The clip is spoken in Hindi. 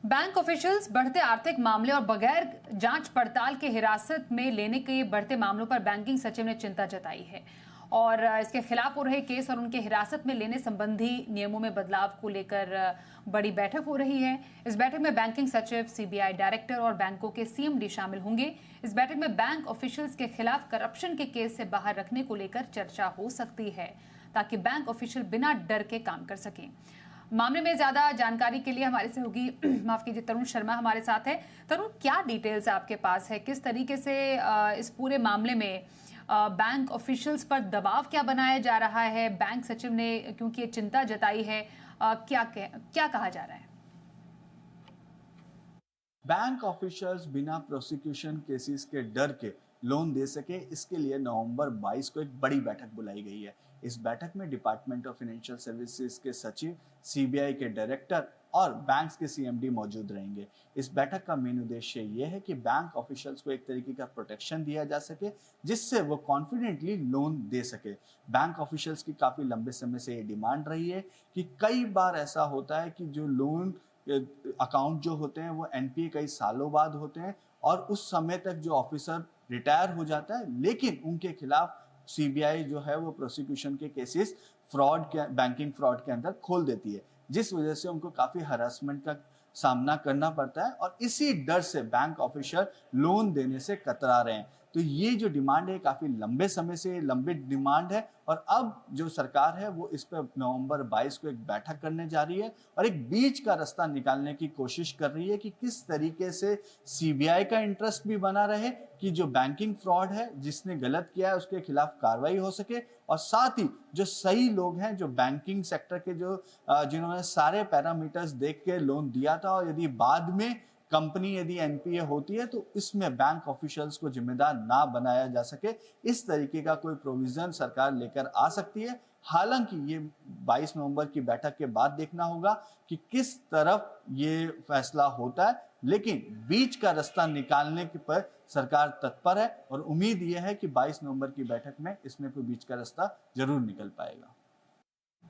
बैंक ऑफिशियल्स बढ़ते आर्थिक मामले और बगैर जांच पड़ताल के हिरासत में लेने के बढ़ते मामलों पर बैंकिंग सचिव ने चिंता जताई है और इसके खिलाफ हो रहे केस और उनके हिरासत में लेने संबंधी नियमों में बदलाव को लेकर बड़ी बैठक हो रही है। इस बैठक में बैंकिंग सचिव, सीबीआई डायरेक्टर और बैंकों के सीएमडी शामिल होंगे। इस बैठक में बैंक ऑफिशियल्स के खिलाफ करप्शन के केस से बाहर रखने को लेकर चर्चा हो सकती है ताकि बैंक ऑफिशियल बिना डर के काम कर सकें। मामले में ज्यादा जानकारी के लिए हमारे से होगी माफ कीजिए तरुण शर्मा हमारे साथ है। तरुण, क्या डिटेल्स आपके पास है, किस तरीके से इस पूरे मामले में बैंक ऑफिशियल्स पर दबाव क्या बनाया जा रहा है? बैंक सचिव ने क्योंकि ये चिंता जताई है, क्या कहा जा रहा है? बैंक ऑफिशियल्स बिना प्रोसिक्यूशन केसेस के डर के लोन दे सके, इसके लिए नवंबर 22 को एक बड़ी बैठक बुलाई गई है। इस बैठक में डिपार्टमेंट ऑफ फाइनेंशियल सर्विसेज के सचिव, सीबीआई के डायरेक्टर और बैंक्स के सीएमडी मौजूद रहेंगे। इस बैठक का मेन उद्देश्य यह है कि बैंक ऑफिशियल्स को एक तरीके का प्रोटेक्शन दिया जा सके जिससे वो कॉन्फिडेंटली लोन दे सके। बैंक ऑफिशियल्स की काफी लंबे समय से ये डिमांड रही है कि कई बार ऐसा होता है कि जो लोन अकाउंट जो होते हैं वो एनपीए कई सालों बाद होते हैं और उस समय तक जो ऑफिसर रिटायर हो जाता है, लेकिन उनके खिलाफ सीबीआई जो है वो प्रोसिक्यूशन के केसेस फ्रॉड के, बैंकिंग फ्रॉड के अंदर खोल देती है, जिस वजह से उनको काफी हरासमेंट का सामना करना पड़ता है और इसी डर से बैंक ऑफिसर लोन देने से कतरा रहे हैं। तो ये जो डिमांड है काफी लंबे समय से लंबी डिमांड है और अब जो सरकार है वो इस पर नवंबर 22 को एक बैठक करने जा रही है और एक बीच का रास्ता निकालने की कोशिश कर रही है कि किस तरीके से सीबीआई का इंटरेस्ट भी बना रहे कि जो बैंकिंग फ्रॉड है, जिसने गलत किया है उसके खिलाफ कार्रवाई हो सके और साथ ही जो सही लोग हैं, जो बैंकिंग सेक्टर के जो जिन्होंने सारे पैरामीटर्स देख के लोन दिया था और यदि बाद में कंपनी यदि एनपीए होती है तो इसमें बैंक ऑफिशियल्स को जिम्मेदार ना बनाया जा सके, इस तरीके का कोई प्रोविजन सरकार लेकर आ सकती है। हालांकि ये 22 नवंबर की बैठक के बाद देखना होगा कि किस तरफ ये फैसला होता है, लेकिन बीच का रास्ता निकालने पर सरकार तत्पर है और उम्मीद यह है कि 22 नवंबर की बैठक में इसमें कोई बीच का रास्ता जरूर निकल पाएगा।